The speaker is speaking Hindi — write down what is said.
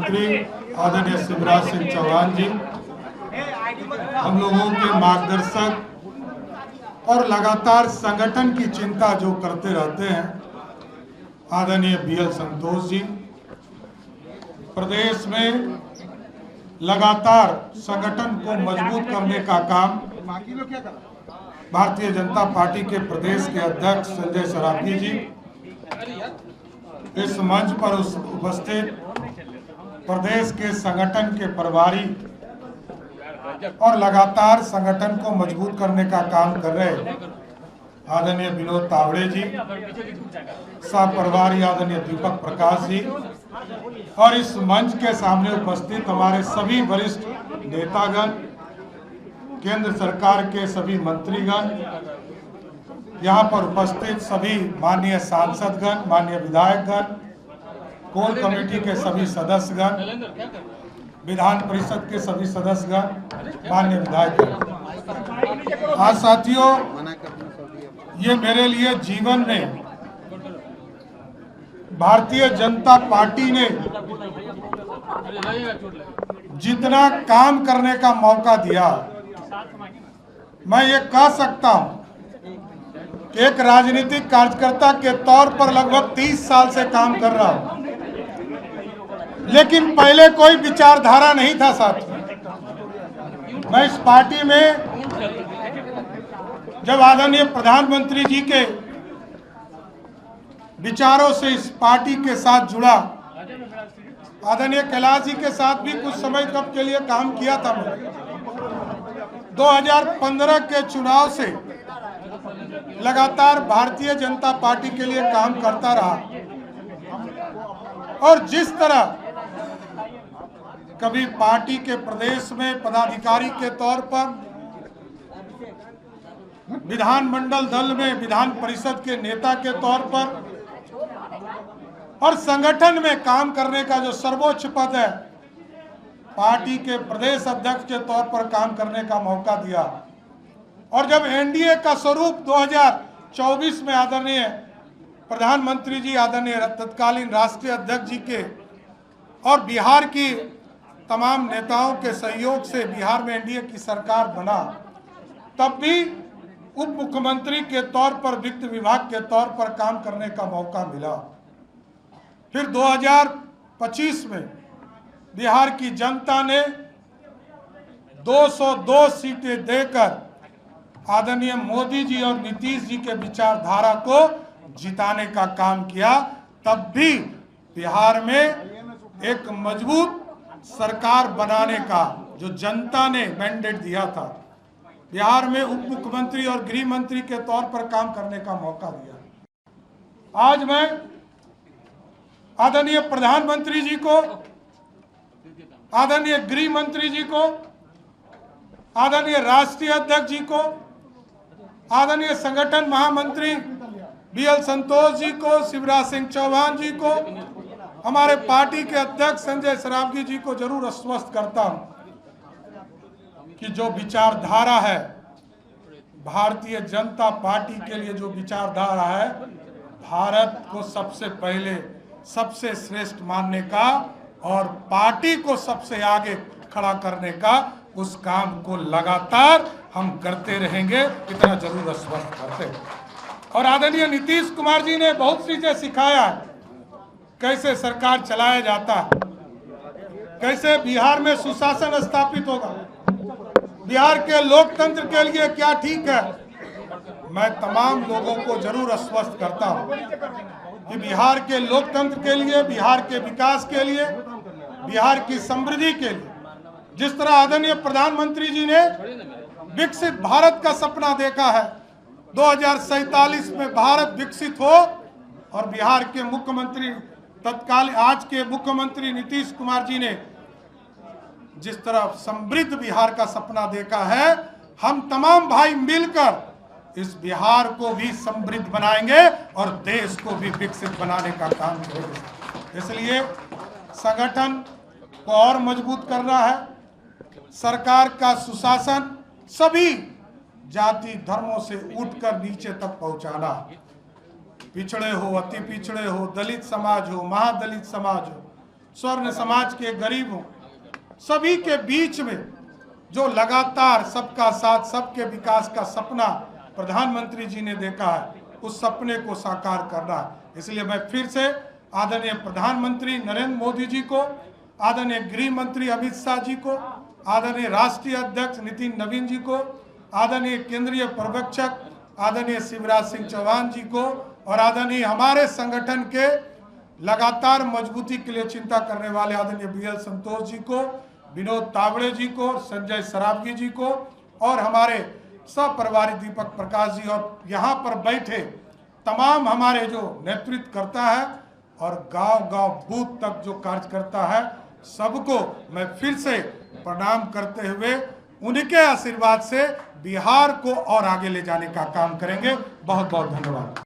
मुख्यमंत्री आदरणीय शिवराज सिंह चौहान जी, हम लोगों के मार्गदर्शक और लगातार संगठन की चिंता जो करते रहते हैं आदरणीय BL संतोष जी, प्रदेश में लगातार संगठन को मजबूत करने का काम भारतीय जनता पार्टी के प्रदेश के अध्यक्ष संजय सरावगी जी, इस मंच पर उपस्थित प्रदेश के संगठन के प्रभारी और लगातार संगठन को मजबूत करने का काम कर रहे आदरणीय विनोद तावड़े जी, सह प्रभारी आदरणीय दीपक प्रकाश जी और इस मंच के सामने उपस्थित हमारे सभी वरिष्ठ नेतागण, केंद्र सरकार के सभी मंत्रीगण, यहाँ पर उपस्थित सभी माननीय सांसदगण, माननीय विधायकगण, कोर कमेटी के सभी सदस्यगण, विधान परिषद के सभी सदस्यगण, माननीय विधायकगण। आज साथियों, ये मेरे लिए जीवन में भारतीय जनता पार्टी ने जितना काम करने का मौका दिया, मैं ये कह सकता हूं कि एक राजनीतिक कार्यकर्ता के तौर पर लगभग 30 साल से काम कर रहा हूं, लेकिन पहले कोई विचारधारा नहीं था साथियों। मैं इस पार्टी में जब आदरणीय प्रधानमंत्री जी के विचारों से इस पार्टी के साथ जुड़ा, आदरणीय कैलाश जी के साथ भी कुछ समय तक के लिए काम किया था। मैंने 2015 के चुनाव से लगातार भारतीय जनता पार्टी के लिए काम करता रहा और जिस तरह कभी पार्टी के प्रदेश में पदाधिकारी के तौर पर, विधानमंडल दल में विधान परिषद के नेता के तौर पर और संगठन में काम करने का जो सर्वोच्च पद है, पार्टी के प्रदेश अध्यक्ष के तौर पर काम करने का मौका दिया। और जब एनडीए का स्वरूप 2024 में आदरणीय प्रधानमंत्री जी, आदरणीय तत्कालीन राष्ट्रीय अध्यक्ष जी के और बिहार की तमाम नेताओं के सहयोग से बिहार में एनडीए की सरकार बना, तब भी उप मुख्यमंत्री के तौर पर वित्त विभाग के तौर पर काम करने का मौका मिला। फिर 2025 में बिहार की जनता ने 202 सीटें देकर आदरणीय मोदी जी और नीतीश जी के विचारधारा को जिताने का काम किया। तब भी बिहार में एक मजबूत सरकार बनाने का जो जनता ने मैंडेट दिया था, बिहार में उप मुख्यमंत्री और गृह मंत्री के तौर पर काम करने का मौका दिया। आज मैं आदरणीय प्रधानमंत्री जी को, आदरणीय गृह मंत्री जी को, आदरणीय राष्ट्रीय अध्यक्ष जी को, आदरणीय संगठन महामंत्री BL संतोष जी को, शिवराज सिंह चौहान जी को, हमारे पार्टी के अध्यक्ष संजय सरावगी जी को जरूर आश्वस्त करता हूं कि जो विचारधारा है भारतीय जनता पार्टी के लिए, जो विचारधारा है भारत को सबसे पहले सबसे श्रेष्ठ मानने का और पार्टी को सबसे आगे खड़ा करने का, उस काम को लगातार हम करते रहेंगे, इतना जरूर आश्वस्त करते हैं। और आदरणीय नीतीश कुमार जी ने बहुत चीजें सिखाया है, कैसे सरकार चलाया जाता है, कैसे बिहार में सुशासन स्थापित होगा, बिहार के लोकतंत्र के लिए क्या ठीक है। मैं तमाम लोगों को जरूर आश्वस्त करता हूं कि बिहार के लोकतंत्र के लिए, बिहार के विकास के लिए, बिहार की समृद्धि के लिए, जिस तरह आदरणीय प्रधानमंत्री जी ने विकसित भारत का सपना देखा है, 2047 में भारत विकसित हो, और बिहार के मुख्यमंत्री तत्काल आज के मुख्यमंत्री नीतीश कुमार जी ने जिस तरह समृद्ध बिहार का सपना देखा है, हम तमाम भाई मिलकर इस बिहार को भी समृद्ध बनाएंगे और देश को भी विकसित बनाने का काम करेंगे। इसलिए संगठन को और मजबूत करना है, सरकार का सुशासन सभी जाति धर्मों से उठकर नीचे तक पहुंचाना, पिछड़े हो, अति पिछड़े हो, दलित समाज हो, महादलित समाज हो, स्वर्ण समाज के गरीबों सभी के बीच में जो लगातार सबका साथ सबके विकास का सपना प्रधानमंत्री जी ने देखा है, उस सपने को साकार करना है। इसलिए मैं फिर से आदरणीय प्रधानमंत्री नरेंद्र मोदी जी को, आदरणीय गृह मंत्री अमित शाह जी को, आदरणीय राष्ट्रीय अध्यक्ष नितिन नवीन जी को, आदरणीय केंद्रीय पर्यवेक्षक आदरणीय शिवराज सिंह चौहान जी को और आदरणीय हमारे संगठन के लगातार मजबूती के लिए चिंता करने वाले आदरणीय बीएल संतोष जी को, विनोद तावड़े जी को, संजय सरावगी जी को और हमारे सह दीपक प्रकाश जी और यहाँ पर बैठे तमाम हमारे जो नेतृत्व करता है और गांव-गांव बूथ तक जो कार्य करता है, सबको मैं फिर से प्रणाम करते हुए उनके आशीर्वाद से बिहार को और आगे ले जाने का काम करेंगे। बहुत बहुत धन्यवाद।